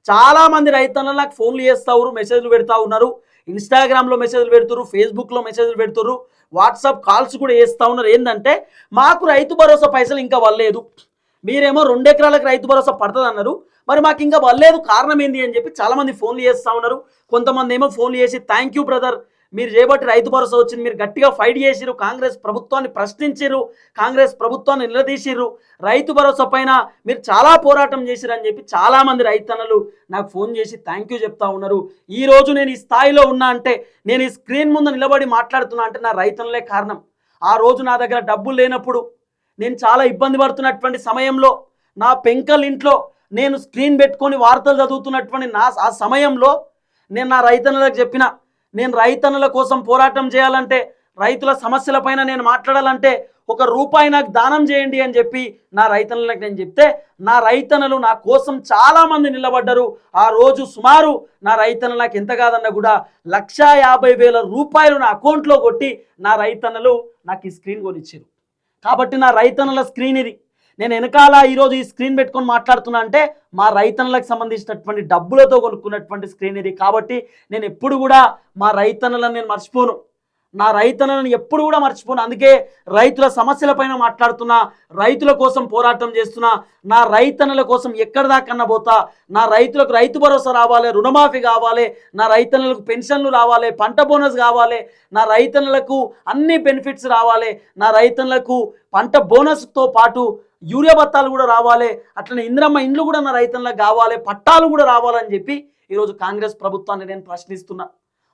చాలామంది రైతన్నలు నాకు ఫోన్లు చేస్తారు, మెసేజ్లు పెడతా ఉన్నారు, ఇన్స్టాగ్రామ్లో మెసేజ్లు పెడుతున్నారు, ఫేస్బుక్లో మెసేజ్లు పెడుతున్నారు, వాట్సాప్ కాల్స్ కూడా చేస్తూ ఉన్నారు. ఏంటంటే మాకు రైతు భరోసా పైసలు ఇంకా వల్లేదు, మీరేమో 2 ఎకరాలకు రైతు భరోసా పడుతుంది అన్నారు, మరి మాకు ఇంకా వల్లేదు, కారణం ఏంది అని చెప్పి చాలామంది ఫోన్లు చేస్తూ ఉన్నారు. కొంతమంది ఏమో ఫోన్లు చేసి థ్యాంక్ యూ బ్రదర్, మీరు చేయబట్టి రైతు భరోసా వచ్చింది, మీరు గట్టిగా ఫైట్ చేసిరు, కాంగ్రెస్ ప్రభుత్వాన్ని ప్రశ్నించారు, కాంగ్రెస్ ప్రభుత్వాన్ని నిలదీసిర్రు, రైతు భరోసా పైన మీరు చాలా పోరాటం చేసిరు అని చెప్పి చాలామంది రైతన్నలు నాకు ఫోన్ చేసి థ్యాంక్ యూ చెప్తా ఉన్నారు. ఈరోజు నేను ఈ స్థాయిలో ఉన్నా అంటే, నేను ఈ స్క్రీన్ ముందు నిలబడి మాట్లాడుతున్నా అంటే నా రైతన్నలే కారణం. ఆ రోజు నా దగ్గర డబ్బులు లేనప్పుడు, నేను చాలా ఇబ్బంది పడుతున్నటువంటి సమయంలో, నా పెంకల్ ఇంట్లో నేను స్క్రీన్ పెట్టుకొని వార్తలు చదువుతున్నటువంటి ఆ సమయంలో నేను నా రైతన్నలకు చెప్పిన, నేను రైతన్నల కోసం పోరాటం చేయాలంటే, రైతుల సమస్యలపైన నేను మాట్లాడాలంటే ₹1 నాకు దానం చేయండి అని చెప్పి నా రైతన్నలకు నేను చెప్తే, నా రైతన్నలు నా కోసం చాలామంది నిలబడ్డారు. ఆ రోజు సుమారు నా రైతన్నలు నాకు ఎంత కాదన్నా కూడా ₹1,50,000 నా అకౌంట్లో కొట్టి నా రైతన్నలు నాకు ఈ స్క్రీన్ కొనిచ్చారు. కాబట్టి నా రైతన్నల స్క్రీన్ ఇది. నేను వెనకాల ఈరోజు ఈ స్క్రీన్ పెట్టుకొని మాట్లాడుతున్నా అంటే మా రైతన్నలకు సంబంధించినటువంటి డబ్బులతో కొనుక్కున్నటువంటి స్క్రీన్ ఇది. కాబట్టి నేను ఎప్పుడు కూడా మా రైతన్నలను నేను మర్చిపోను, నా రైతన్నలను ఎప్పుడు కూడా మర్చిపోను. అందుకే రైతుల సమస్యలపైన మాట్లాడుతున్నా, రైతుల కోసం పోరాటం చేస్తున్నా, నా రైతన్నల కోసం ఎక్కడి దాకన్నా పోతా. నా రైతులకు రైతు భరోసా రావాలి, రుణమాఫీ కావాలి, నా రైతన్నలకు పెన్షన్లు రావాలి, పంట బోనస్ కావాలి, నా రైతన్నలకు అన్ని బెనిఫిట్స్ రావాలి, నా రైతన్నలకు పంట బోనస్తో పాటు యూరియా బత్తాలు కూడా రావాలి, అట్లనే ఇంద్రమ్మ ఇండ్లు కూడా నా రైతన్నలకు కావాలి, పట్టాలు కూడా రావాలని చెప్పి ఈరోజు కాంగ్రెస్ ప్రభుత్వాన్ని నేను ప్రశ్నిస్తున్నా.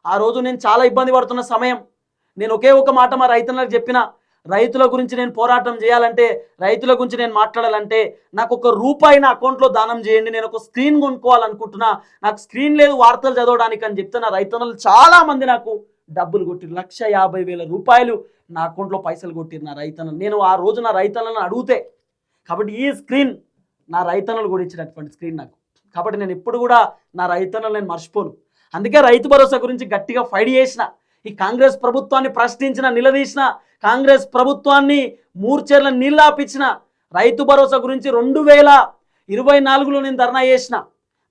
ఆ రోజు నేను చాలా ఇబ్బంది పడుతున్న సమయం, నేను ఒకే ఒక మాట మా రైతన్నలకు చెప్పిన, రైతుల గురించి నేను పోరాటం చేయాలంటే, రైతుల గురించి నేను మాట్లాడాలంటే నాకు ₹1 నా అకౌంట్లో దానం చేయండి, నేను ఒక స్క్రీన్ కొనుక్కోవాలనుకుంటున్నా, నాకు స్క్రీన్ లేదు వార్తలు చదవడానికి అని చెప్తే నా రైతన్నలు చాలామంది నాకు డబ్బులు కొట్టిరు. ₹1,50,000 నా అకౌంట్లో పైసలు కొట్టిరు నా రైతన్నలు. నేను ఆ రోజు నా రైతన్నలను అడిగితే, కాబట్టి ఈ స్క్రీన్ నా రైతన్నలు కూడా ఇచ్చినటువంటి స్క్రీన్ నాకు. కాబట్టి నేను ఎప్పుడు కూడా నా రైతన్నలు నేను మర్చిపోను. అందుకే రైతు భరోసా గురించి గట్టిగా ఫైట్ చేసిన, ఈ కాంగ్రెస్ ప్రభుత్వాన్ని ప్రశ్నించిన, నిలదీసిన, కాంగ్రెస్ ప్రభుత్వాన్ని మూర్చెర్ల నీళ్ళాపించిన, రైతు భరోసా గురించి 2024లో నేను ధర్నా చేసిన.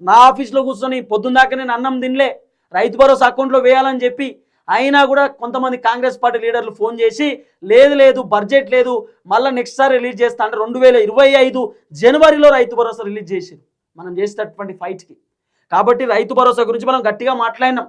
నా ఆఫీస్లో కూర్చొని పొద్దున్నాక నేను అన్నం తినలే, రైతు భరోసా అకౌంట్లో వేయాలని చెప్పి. అయినా కూడా కొంతమంది కాంగ్రెస్ పార్టీ లీడర్లు ఫోన్ చేసి లేదు బడ్జెట్ లేదు, మళ్ళీ నెక్స్ట్ సారి రిలీజ్ చేస్తా అంటే 2025 జనవరిలో రైతు భరోసా రిలీజ్ చేసి మనం చేసేటటువంటి ఫైట్కి. కాబట్టి రైతు భరోసా గురించి మనం గట్టిగా మాట్లాడినాం.